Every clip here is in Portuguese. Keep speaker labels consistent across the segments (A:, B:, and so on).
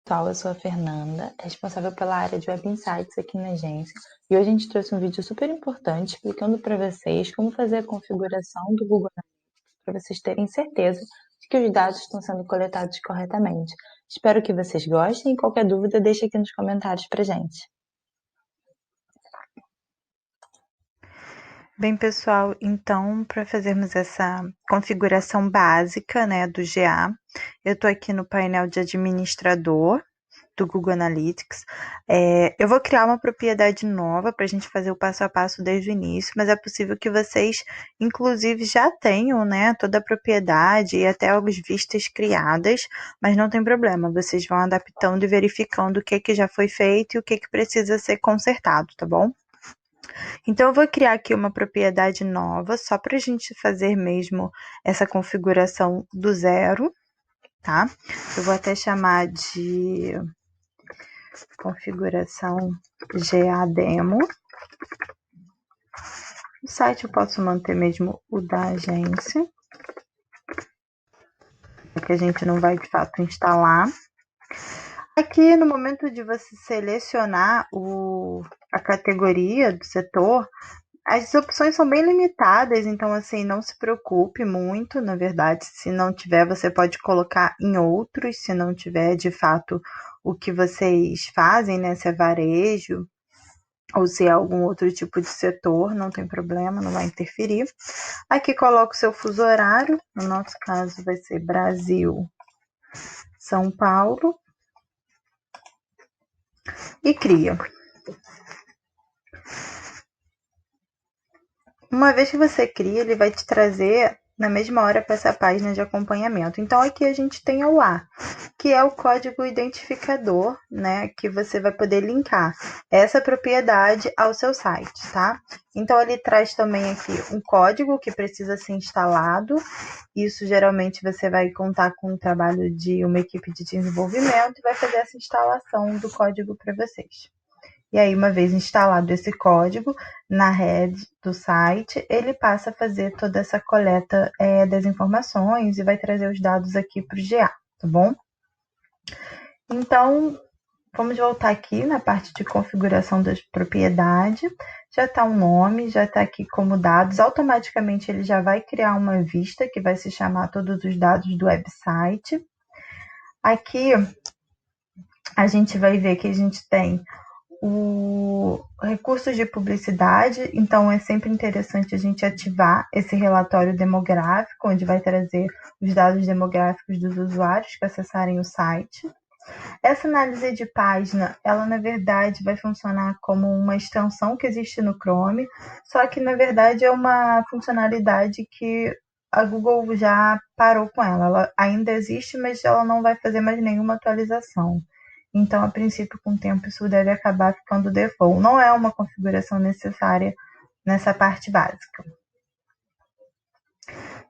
A: Pessoal, eu sou a Fernanda, responsável pela área de Web Insights aqui na agência, e hoje a gente trouxe um vídeo super importante explicando para vocês como fazer a configuração do Google Analytics para vocês terem certeza de que os dados estão sendo coletados corretamente. Espero que vocês gostem e qualquer dúvida deixe aqui nos comentários para gente.
B: Bem, pessoal, então, para fazermos essa configuração básica, né, do GA, eu estou aqui no painel de administrador do Google Analytics. Eu vou criar uma propriedade nova para a gente fazer o passo a passo desde o início, mas é possível que vocês, inclusive, já tenham, né, toda a propriedade e até algumas vistas criadas, mas não tem problema, vocês vão adaptando e verificando o que já foi feito e o que precisa ser consertado, tá bom? Então, eu vou criar aqui uma propriedade nova, só para a gente fazer mesmo essa configuração do zero, tá? Eu vou até chamar de configuração GA-demo. O site eu posso manter mesmo o da agência, que a gente não vai de fato instalar. Aqui, no momento de você selecionar a categoria do setor, as opções são bem limitadas, então assim, não se preocupe muito, na verdade, se não tiver, você pode colocar em outros, se não tiver de fato o que vocês fazem, né, se é varejo ou se é algum outro tipo de setor, não tem problema, não vai interferir. Aqui coloca o seu fuso horário, no nosso caso vai ser Brasil, São Paulo, e cria. Uma vez que você cria, ele vai te trazer na mesma hora para essa página de acompanhamento. Então, aqui a gente tem o A, que é o código identificador, né, que você vai poder linkar essa propriedade ao seu site, tá? Então, ele traz também aqui um código que precisa ser instalado. Isso, geralmente, você vai contar com o trabalho de uma equipe de desenvolvimento e vai fazer essa instalação do código para vocês. E aí, uma vez instalado esse código na rede do site, ele passa a fazer toda essa coleta das informações e vai trazer os dados aqui para o GA, tá bom? Então, vamos voltar aqui na parte de configuração da propriedade. Já está o nome, já está aqui como dados. Automaticamente, ele já vai criar uma vista que vai se chamar todos os dados do website. Aqui, a gente vai ver que a gente tem o recursos de publicidade, então é sempre interessante a gente ativar esse relatório demográfico, onde vai trazer os dados demográficos dos usuários que acessarem o site. Essa análise de página, ela na verdade vai funcionar como uma extensão que existe no Chrome, só que na verdade é uma funcionalidade que a Google já parou com ela. Ela ainda existe, mas ela não vai fazer mais nenhuma atualização. Então, a princípio, com o tempo, isso deve acabar ficando default. Não é uma configuração necessária nessa parte básica.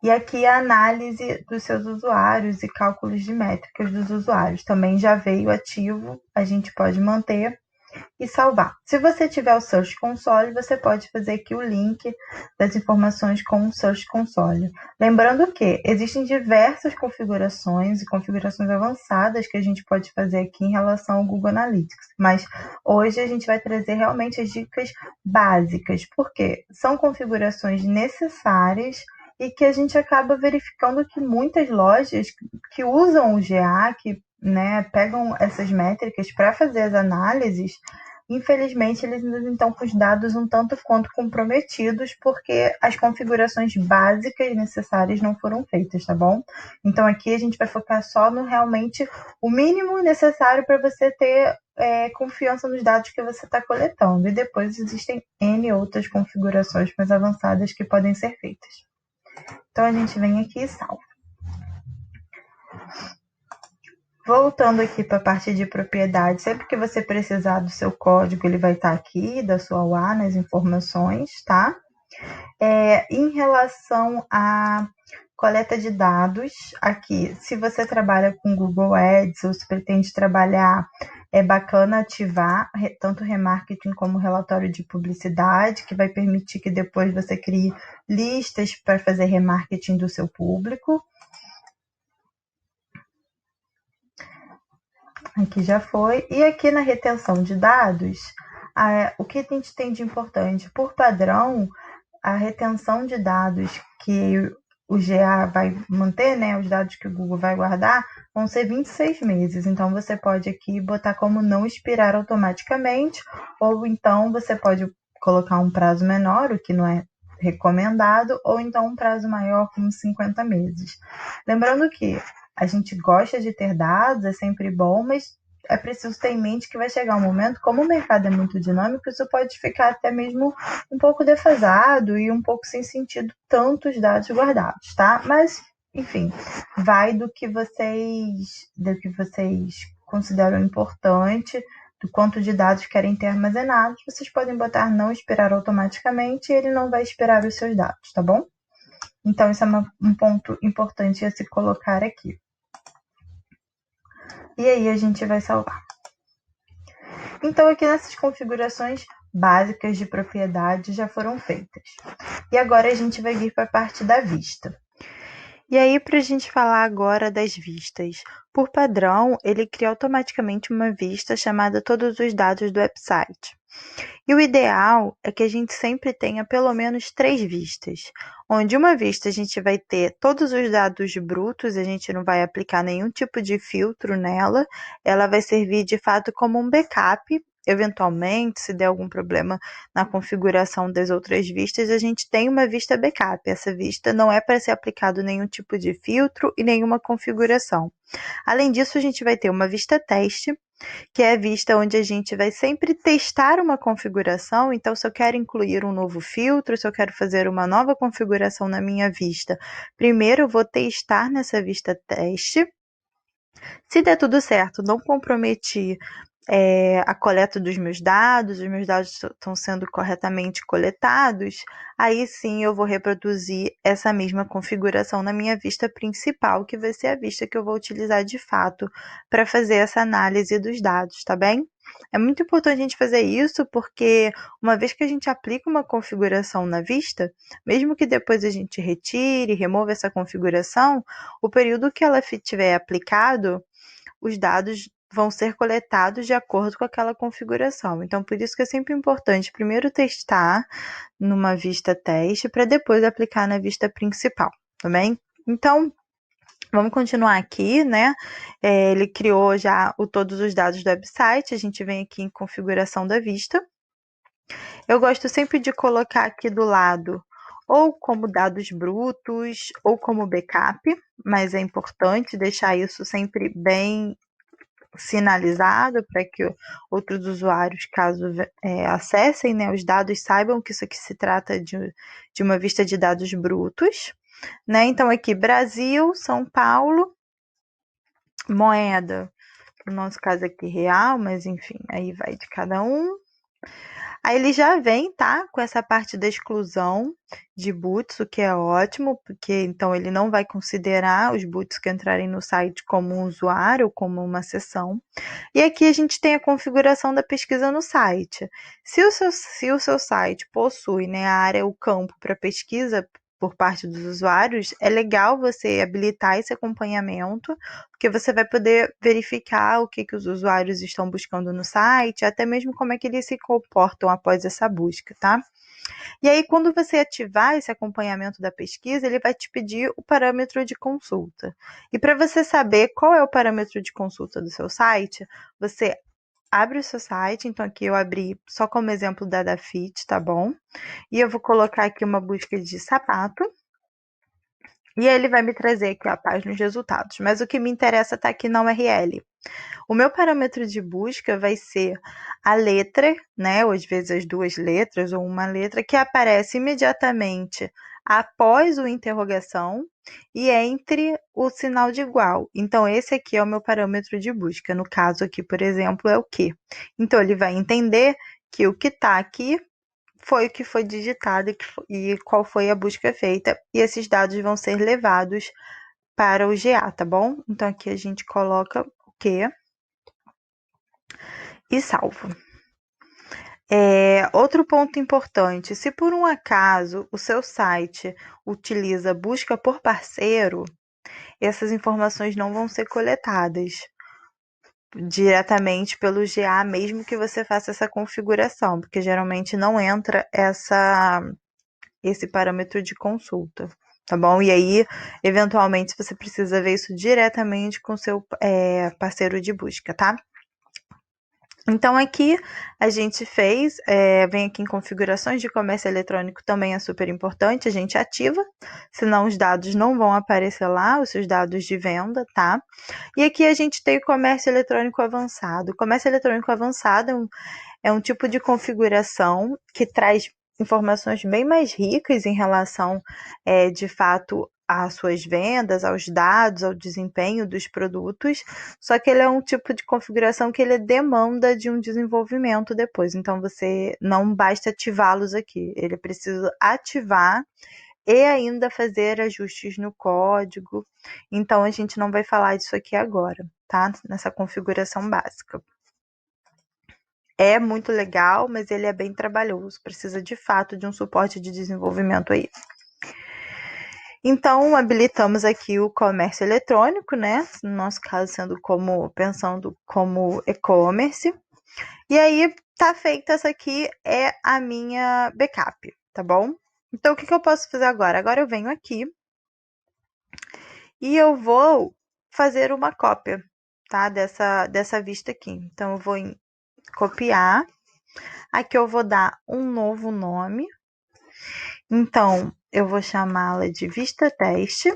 B: E aqui a análise dos seus usuários e cálculos de métricas dos usuários. Também já veio ativo, a gente pode manter e salvar. Se você tiver o Search Console, você pode fazer aqui o link das informações com o Search Console. Lembrando que existem diversas configurações e configurações avançadas que a gente pode fazer aqui em relação ao Google Analytics, mas hoje a gente vai trazer realmente as dicas básicas, porque são configurações necessárias e que a gente acaba verificando que muitas lojas que usam o GA, que pegam essas métricas para fazer as análises, infelizmente eles ainda estão com os dados um tanto quanto comprometidos, porque as configurações básicas necessárias não foram feitas, tá bom? Então aqui a gente vai focar só no realmente o mínimo necessário para você ter confiança nos dados que você está coletando. E depois existem N outras configurações mais avançadas que podem ser feitas. Então a gente vem aqui e salva. Voltando aqui para a parte de propriedade, sempre que você precisar do seu código, ele vai estar aqui, da sua UA, nas informações, tá? Em relação à coleta de dados, aqui, se você trabalha com Google Ads ou se pretende trabalhar, é bacana ativar tanto remarketing como relatório de publicidade, que vai permitir que depois você crie listas para fazer remarketing do seu público. Aqui já foi. E aqui na retenção de dados, o que a gente tem de importante? Por padrão, a retenção de dados que o GA vai manter, né, os dados que o Google vai guardar, vão ser 26 meses. Então, você pode aqui botar como não expirar automaticamente, ou então você pode colocar um prazo menor, o que não é recomendado, ou então um prazo maior, como 50 meses. Lembrando que a gente gosta de ter dados, é sempre bom, mas é preciso ter em mente que vai chegar um momento, como o mercado é muito dinâmico, isso pode ficar até mesmo um pouco defasado e um pouco sem sentido tantos dados guardados, tá? Mas, enfim, vai do que vocês consideram importante, do quanto de dados querem ter armazenados. Vocês podem botar não expirar automaticamente e ele não vai expirar os seus dados, tá bom? Então, isso é um ponto importante a se colocar aqui. E aí a gente vai salvar. Então, aqui nessas configurações básicas de propriedade já foram feitas. E agora a gente vai vir para a parte da vista. E aí, para a gente falar agora das vistas. Por padrão, ele cria automaticamente uma vista chamada Todos os Dados do website. E o ideal é que a gente sempre tenha pelo menos 3 vistas, onde uma vista a gente vai ter todos os dados brutos, a gente não vai aplicar nenhum tipo de filtro nela, ela vai servir de fato como um backup. Eventualmente, se der algum problema na configuração das outras vistas, a gente tem uma vista backup. Essa vista não é para ser aplicado nenhum tipo de filtro e nenhuma configuração. Além disso, a gente vai ter uma vista teste, que é a vista onde a gente vai sempre testar uma configuração. Então, se eu quero incluir um novo filtro, se eu quero fazer uma nova configuração na minha vista, primeiro eu vou testar nessa vista teste. Se der tudo certo, não comprometi a coleta dos meus dados, os meus dados estão sendo corretamente coletados, aí sim eu vou reproduzir essa mesma configuração na minha vista principal, que vai ser a vista que eu vou utilizar de fato para fazer essa análise dos dados, tá bem? É muito importante a gente fazer isso, porque uma vez que a gente aplica uma configuração na vista, mesmo que depois a gente retire, remova essa configuração, o período que ela tiver aplicado, os dados vão ser coletados de acordo com aquela configuração. Então, por isso que é sempre importante primeiro testar numa vista teste para depois aplicar na vista principal, tá bem? Então, vamos continuar aqui, né? Ele criou já todos os dados do website, a gente vem aqui em configuração da vista. Eu gosto sempre de colocar aqui do lado ou como dados brutos ou como backup, mas é importante deixar isso sempre bem sinalizado para que outros usuários, caso acessem, né, os dados, saibam que isso aqui se trata de uma vista de dados brutos, né? Então, aqui, Brasil, São Paulo, moeda, no nosso caso aqui, real, mas enfim, aí vai de cada um. Aí ele já vem, tá, com essa parte da exclusão de boots, o que é ótimo, porque então ele não vai considerar os boots que entrarem no site como um usuário, como uma sessão. E aqui a gente tem a configuração da pesquisa no site. Se o seu site possui, né, a área, o campo para pesquisa por parte dos usuários, é legal você habilitar esse acompanhamento, porque você vai poder verificar o que os usuários estão buscando no site, até mesmo como é que eles se comportam após essa busca, tá? E aí, quando você ativar esse acompanhamento da pesquisa, ele vai te pedir o parâmetro de consulta. E para você saber qual é o parâmetro de consulta do seu site, você abre o seu site. Então, aqui eu abri só como exemplo da Dafit, tá bom? E eu vou colocar aqui uma busca de sapato. E aí ele vai me trazer aqui a página de resultados. Mas o que me interessa tá aqui na URL. O meu parâmetro de busca vai ser a letra, né, ou às vezes as duas letras ou uma letra, que aparece imediatamente após o interrogação e entre o sinal de igual. Então, esse aqui é o meu parâmetro de busca. No caso aqui, por exemplo, é o que. Então, ele vai entender que o que está aqui foi o que foi digitado e qual foi a busca feita, e esses dados vão ser levados para o GA, tá bom? Então, aqui a gente coloca o que e salvo. Outro ponto importante, se por um acaso o seu site utiliza busca por parceiro, essas informações não vão ser coletadas. diretamente pelo GA, mesmo que você faça essa configuração, porque geralmente não entra esse parâmetro de consulta, tá bom? E aí, eventualmente, você precisa ver isso diretamente com o seu parceiro de busca, tá? Então, aqui a gente fez, vem aqui em configurações de comércio eletrônico, também é super importante, a gente ativa, senão os dados não vão aparecer lá, os seus dados de venda, tá? E aqui a gente tem o comércio eletrônico avançado. O comércio eletrônico avançado é um tipo de configuração que traz informações bem mais ricas em relação, de fato, às suas vendas, aos dados, ao desempenho dos produtos, só que ele é um tipo de configuração que ele demanda de um desenvolvimento depois. Então, você não basta ativá-los aqui, ele precisa ativar e ainda fazer ajustes no código. Então, a gente não vai falar disso aqui agora, tá? Nessa configuração básica. É muito legal, mas ele é bem trabalhoso, precisa de fato de um suporte de desenvolvimento aí. Então, habilitamos aqui o comércio eletrônico, né? No nosso caso, pensando como e-commerce. E aí, tá feita, essa aqui é a minha backup, tá bom? Então, o que eu posso fazer agora? Agora eu venho aqui e eu vou fazer uma cópia, tá? Dessa vista aqui. Então, eu vou copiar. Aqui eu vou dar um novo nome. Então, eu vou chamá-la de vista teste,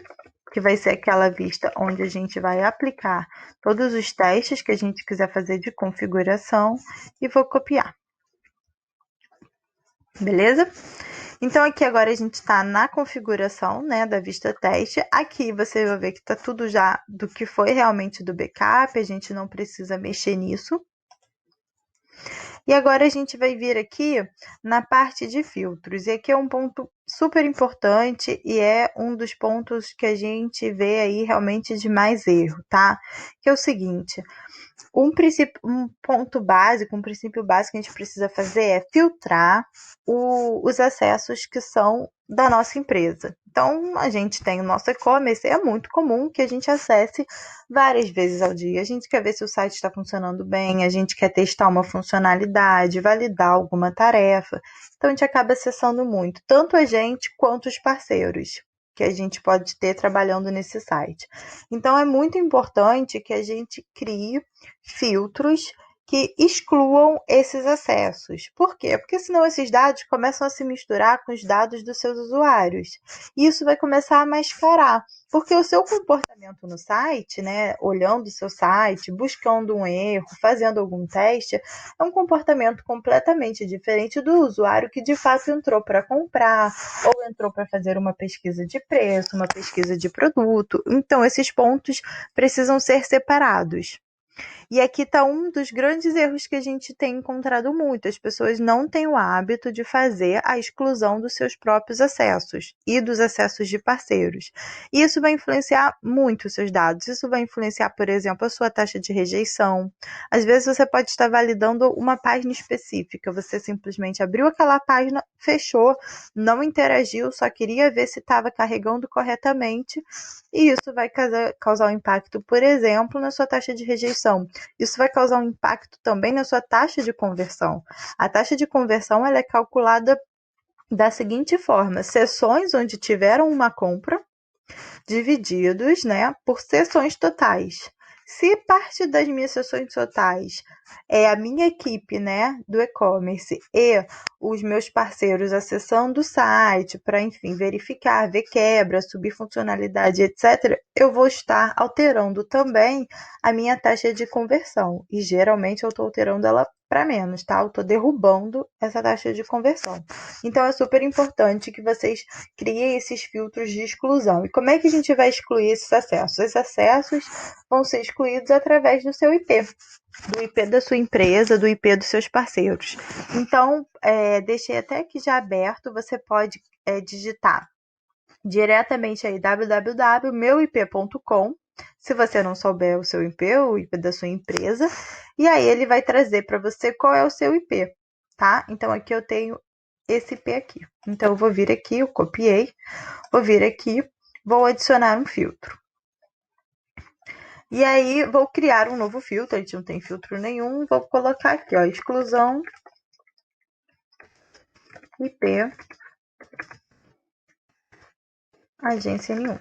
B: que vai ser aquela vista onde a gente vai aplicar todos os testes que a gente quiser fazer de configuração, e vou copiar. Beleza? Então, aqui agora a gente está na configuração, né, da vista teste. Aqui você vai ver que está tudo já do que foi realmente do backup, a gente não precisa mexer nisso. E agora a gente vai vir aqui na parte de filtros. E aqui é um ponto super importante e é um dos pontos que a gente vê aí realmente de mais erro, tá? Que é o seguinte: um ponto básico, um princípio básico que a gente precisa fazer é filtrar os acessos que são da nossa empresa. Então, a gente tem o nosso e-commerce, é muito comum que a gente acesse várias vezes ao dia. A gente quer ver se o site está funcionando bem, a gente quer testar uma funcionalidade, validar alguma tarefa. Então, a gente acaba acessando muito, tanto a gente quanto os parceiros que a gente pode ter trabalhando nesse site. Então, é muito importante que a gente crie filtros que excluam esses acessos. Por quê? Porque senão esses dados começam a se misturar com os dados dos seus usuários. E isso vai começar a mascarar. Porque o seu comportamento no site, né, olhando o seu site, buscando um erro, fazendo algum teste, é um comportamento completamente diferente do usuário que de fato entrou para comprar ou entrou para fazer uma pesquisa de preço, uma pesquisa de produto. Então, esses pontos precisam ser separados. E aqui está um dos grandes erros que a gente tem encontrado muito. As pessoas não têm o hábito de fazer a exclusão dos seus próprios acessos e dos acessos de parceiros. E isso vai influenciar muito os seus dados. Isso vai influenciar, por exemplo, a sua taxa de rejeição. Às vezes você pode estar validando uma página específica. Você simplesmente abriu aquela página, fechou, não interagiu, só queria ver se estava carregando corretamente. E isso vai causar um impacto, por exemplo, na sua taxa de rejeição. Isso vai causar um impacto também na sua taxa de conversão. A taxa de conversão ela é calculada da seguinte forma: sessões onde tiveram uma compra divididos, né, por sessões totais. Se parte das minhas sessões totais é a minha equipe, né, do e-commerce e os meus parceiros acessando o site para, enfim, verificar, ver quebra, subir funcionalidade, etc., eu vou estar alterando também a minha taxa de conversão. E geralmente eu estou alterando ela para menos, tá? Eu estou derrubando essa taxa de conversão. Então é super importante que vocês criem esses filtros de exclusão. E como é que a gente vai excluir esses acessos? Esses acessos vão ser excluídos através do seu IP, do IP da sua empresa, do IP dos seus parceiros. Então, deixei até aqui já aberto, você pode digitar diretamente aí www.meuip.com, se você não souber o seu IP, o IP da sua empresa, e aí ele vai trazer para você qual é o seu IP, tá? Então, aqui eu tenho esse IP aqui. Então, eu vou vir aqui, eu copiei, vou vir aqui, vou adicionar um filtro. E aí, vou criar um novo filtro, a gente não tem filtro nenhum, vou colocar aqui, ó, exclusão IP agência nenhuma.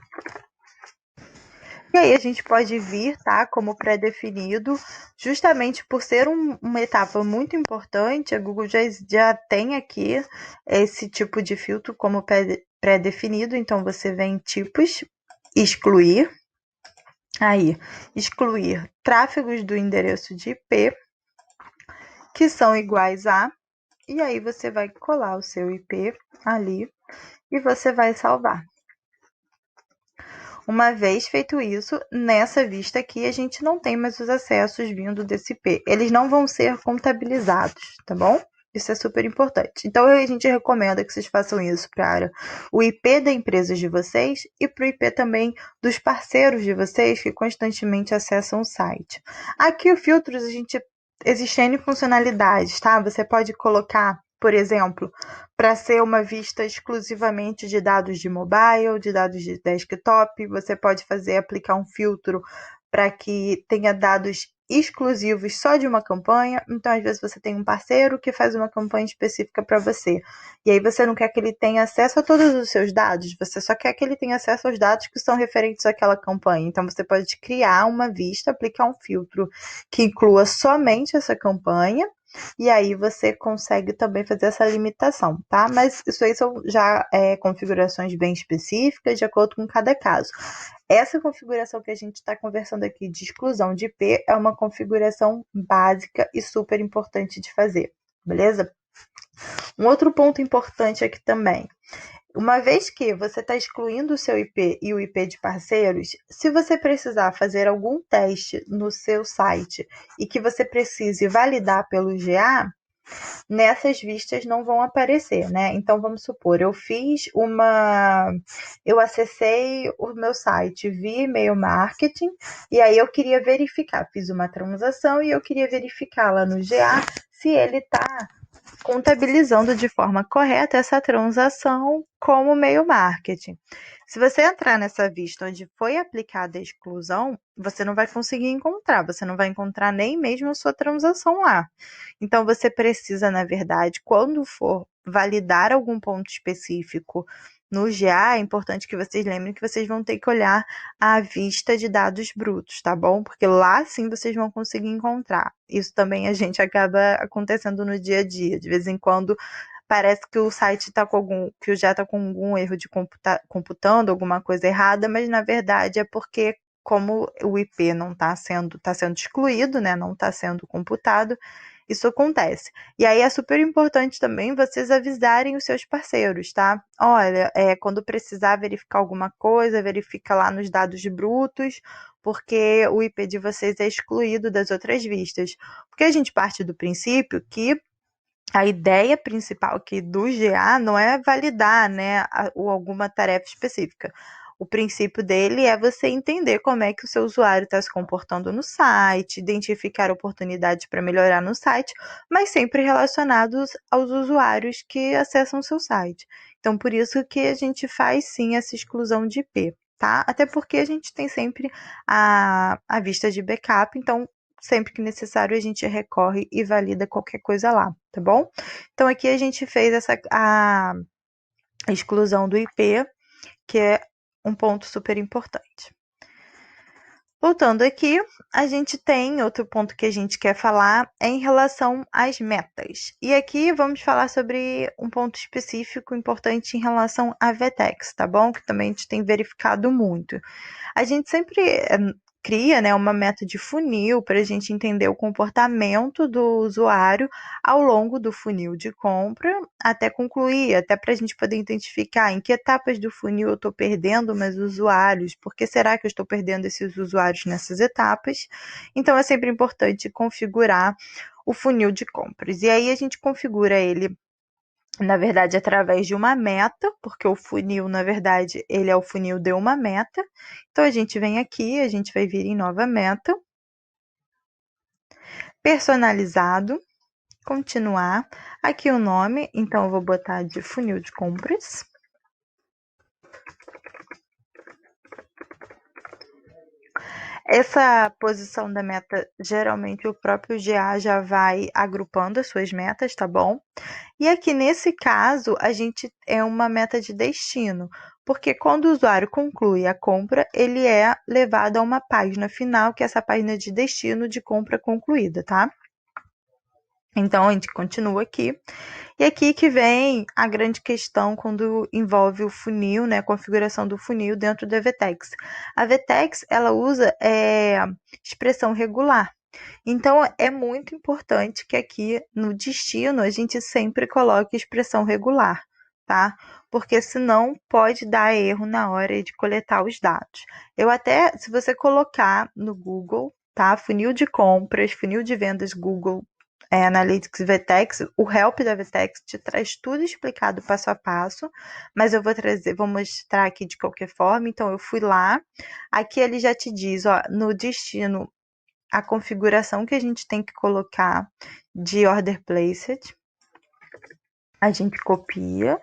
B: E aí a gente pode vir, tá, como pré-definido, justamente por ser uma etapa muito importante, a Google já tem aqui esse tipo de filtro como pré-definido, então você vem em tipos, excluir, aí, excluir tráfegos do endereço de IP, que são iguais a, e aí você vai colar o seu IP ali e você vai salvar. Uma vez feito isso, nessa vista aqui, a gente não tem mais os acessos vindo desse IP. Eles não vão ser contabilizados, tá bom? Isso é super importante. Então, a gente recomenda que vocês façam isso para o IP da empresa de vocês e para o IP também dos parceiros de vocês que constantemente acessam o site. Aqui, o filtros, existem N funcionalidades, tá? Você pode colocar, por exemplo, para ser uma vista exclusivamente de dados de mobile, de dados de desktop, você pode aplicar um filtro para que tenha dados exclusivos só de uma campanha. Então, às vezes, você tem um parceiro que faz uma campanha específica para você. E aí você não quer que ele tenha acesso a todos os seus dados, você só quer que ele tenha acesso aos dados que são referentes àquela campanha. Então, você pode criar uma vista, aplicar um filtro que inclua somente essa campanha, e aí você consegue também fazer essa limitação, tá? Mas isso aí são já configurações bem específicas, de acordo com cada caso. Essa configuração que a gente está conversando aqui de exclusão de IP é uma configuração básica e super importante de fazer, beleza? Um outro ponto importante aqui também. Uma vez que você está excluindo o seu IP e o IP de parceiros, se você precisar fazer algum teste no seu site e que você precise validar pelo GA, nessas vistas não vão aparecer, né? Então vamos supor, eu acessei o meu site via e-mail marketing e aí eu queria verificar, fiz uma transação e eu queria verificar lá no GA se ele está contabilizando de forma correta essa transação como e-mail marketing. Se você entrar nessa vista onde foi aplicada a exclusão, você não vai conseguir encontrar, você não vai encontrar nem mesmo a sua transação lá. Então, você precisa, na verdade, quando for validar algum ponto específico no GA, é importante que vocês lembrem que vocês vão ter que olhar a vista de dados brutos, tá bom? Porque lá sim vocês vão conseguir encontrar. Isso também a gente acaba acontecendo no dia a dia. De vez em quando parece que o site está que já está com algum erro de computando alguma coisa errada, mas na verdade é porque como o IP não está sendo excluído, né? Não está sendo computado, isso acontece. E aí é super importante também vocês avisarem os seus parceiros, tá? Olha, quando precisar verificar alguma coisa, verifica lá nos dados brutos, porque o IP de vocês é excluído das outras vistas. Porque a gente parte do princípio que a ideia principal aqui do GA não é validar, né, ou alguma tarefa específica. O princípio dele é você entender como é que o seu usuário está se comportando no site, identificar oportunidades para melhorar no site, mas sempre relacionados aos usuários que acessam o seu site. Então, por isso que a gente faz sim essa exclusão de IP, tá? Até porque a gente tem sempre a vista de backup, então sempre que necessário a gente recorre e valida qualquer coisa lá, tá bom? Então aqui a gente fez a exclusão do IP, que é um ponto super importante. Voltando aqui, a gente tem outro ponto que a gente quer falar em relação às metas. E aqui vamos falar sobre um ponto específico importante em relação a VTEX, tá bom? Que também a gente tem verificado muito. A gente sempre cria, né, uma meta de funil para a gente entender o comportamento do usuário ao longo do funil de compra até concluir, até para a gente poder identificar em que etapas do funil eu estou perdendo mais usuários, por que será que eu estou perdendo esses usuários nessas etapas. Então é sempre importante configurar o funil de compras. E aí a gente configura ele na verdade, através de uma meta, porque o funil, na verdade, ele é o funil de uma meta. Então, a gente vem aqui, a gente vai vir em nova meta, personalizado, continuar. Aqui o nome, então eu vou botar de funil de compras. Essa posição da meta, geralmente o próprio GA já vai agrupando as suas metas, tá bom? E aqui nesse caso, a gente é uma meta de destino, porque quando o usuário conclui a compra, ele é levado a uma página final, que é essa página de destino de compra concluída, tá? Então, a gente continua aqui. E aqui que vem a grande questão quando envolve o funil, né, a configuração do funil dentro da VTEX. A VTEX, ela usa expressão regular. Então, é muito importante que aqui no destino a gente sempre coloque expressão regular, tá? Porque senão pode dar erro na hora de coletar os dados. Eu até, se você colocar no Google, tá? Funil de compras, funil de vendas Google, Analytics VTEX, o help da VTEX te traz tudo explicado passo a passo, mas eu vou mostrar aqui de qualquer forma. Então, eu fui lá, aqui ele já te diz, ó, no destino, a configuração que a gente tem que colocar de order placed. A gente copia.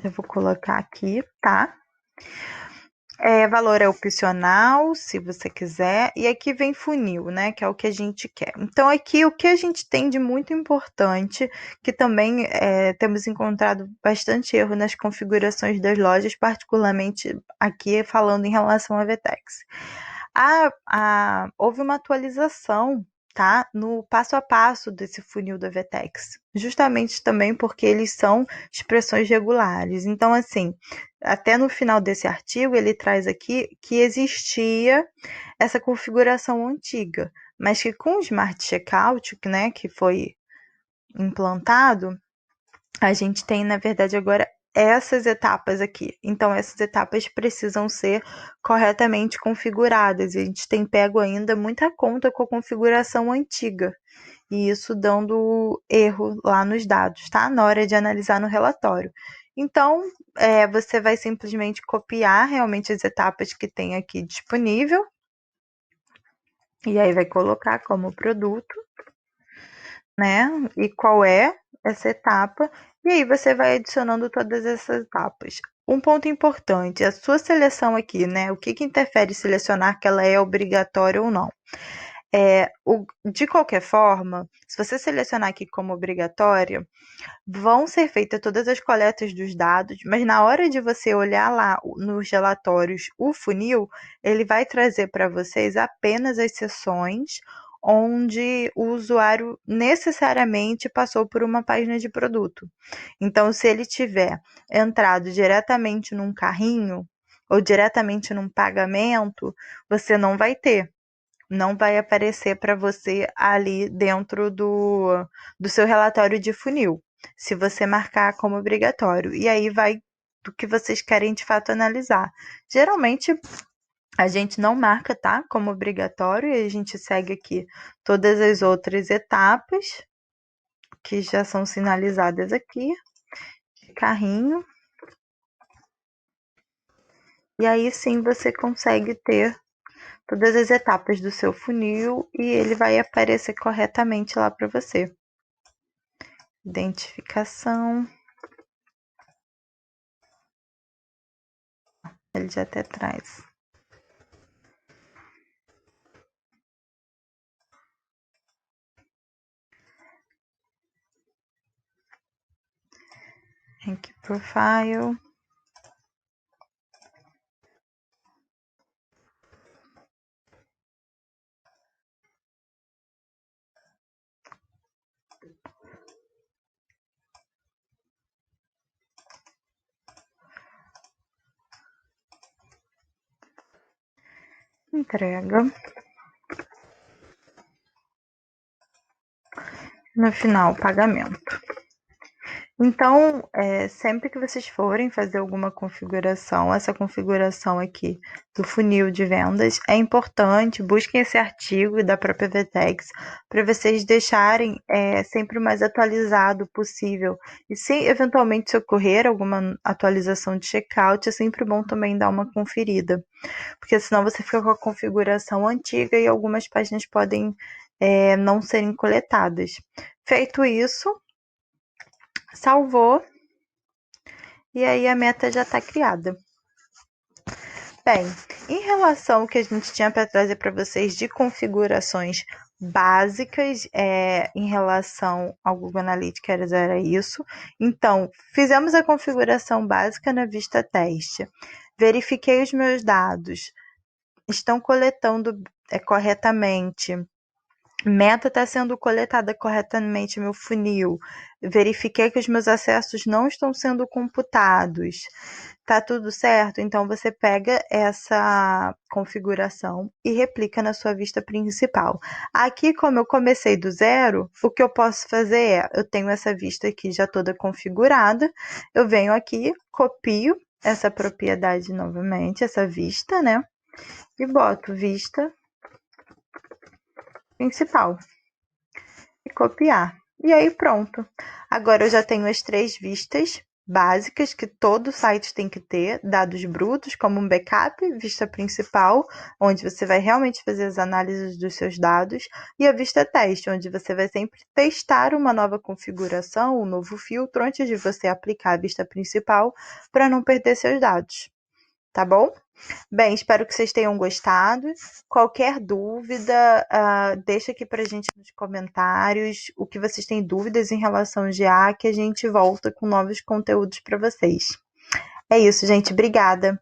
B: Eu vou colocar aqui, tá? Valor é opcional, se você quiser. E aqui vem funil, né? Que é o que a gente quer. Então, aqui o que a gente tem de muito importante, que também temos encontrado bastante erro nas configurações das lojas, particularmente aqui falando em relação à VTEX. Houve uma atualização, tá, no passo a passo desse funil da VTEX, justamente também porque eles são expressões regulares. Então, assim, até no final desse artigo, ele traz aqui que existia essa configuração antiga, mas que com o Smart Checkout, né, que foi implantado, a gente tem, na verdade, agora essas etapas aqui. Então, essas etapas precisam ser corretamente configuradas. E a gente tem pego ainda muita conta com a configuração antiga. E isso dando erro lá nos dados, tá? Na hora de analisar no relatório. Então, você vai simplesmente copiar realmente as etapas que tem aqui disponível. E aí vai colocar como produto, né? E qual é essa etapa, e aí você vai adicionando todas essas etapas. Um ponto importante, a sua seleção aqui, né? O que interfere selecionar que ela é obrigatória ou não? De qualquer forma, se você selecionar aqui como obrigatória, vão ser feitas todas as coletas dos dados, mas na hora de você olhar lá nos relatórios o funil, ele vai trazer para vocês apenas as seções onde o usuário necessariamente passou por uma página de produto. Então, se ele tiver entrado diretamente num carrinho ou diretamente num pagamento, você não vai ter. Não vai aparecer para você ali dentro do seu relatório de funil, se você marcar como obrigatório. E aí vai do que vocês querem de fato analisar. Geralmente a gente não marca, tá? Como obrigatório, e a gente segue aqui todas as outras etapas que já são sinalizadas aqui. Carrinho. E aí sim você consegue ter todas as etapas do seu funil e ele vai aparecer corretamente lá para você. Identificação. Ele já até traz. Rank Profile. Entrega. No final, pagamento. Então, sempre que vocês forem fazer alguma configuração, essa configuração aqui do funil de vendas é importante, busquem esse artigo da própria VTEX para vocês deixarem sempre o mais atualizado possível. E se eventualmente se ocorrer alguma atualização de checkout, é sempre bom também dar uma conferida, porque senão você fica com a configuração antiga e algumas páginas podem não serem coletadas. Feito isso, salvou e aí a meta já está criada. Bem, em relação ao que a gente tinha para trazer para vocês de configurações básicas em relação ao Google Analytics, era isso. Então, fizemos a configuração básica na vista teste. Verifiquei os meus dados, estão coletando corretamente. Meta está sendo coletada corretamente, meu funil. Verifiquei que os meus acessos não estão sendo computados. Tá tudo certo? Então você pega essa configuração e replica na sua vista principal. Aqui, como eu comecei do zero, o que eu posso fazer eu tenho essa vista aqui já toda configurada, eu venho aqui, copio essa propriedade novamente, essa vista, né? E boto vista principal. E copiar. E aí pronto. Agora eu já tenho as 3 vistas básicas que todo site tem que ter, dados brutos, como um backup, vista principal, onde você vai realmente fazer as análises dos seus dados, e a vista teste, onde você vai sempre testar uma nova configuração, um novo filtro, antes de você aplicar a vista principal, para não perder seus dados. Tá bom? Bem, espero que vocês tenham gostado. Qualquer dúvida, deixa aqui pra gente nos comentários o que vocês têm dúvidas em relação ao GA, que a gente volta com novos conteúdos para vocês. É isso, gente. Obrigada.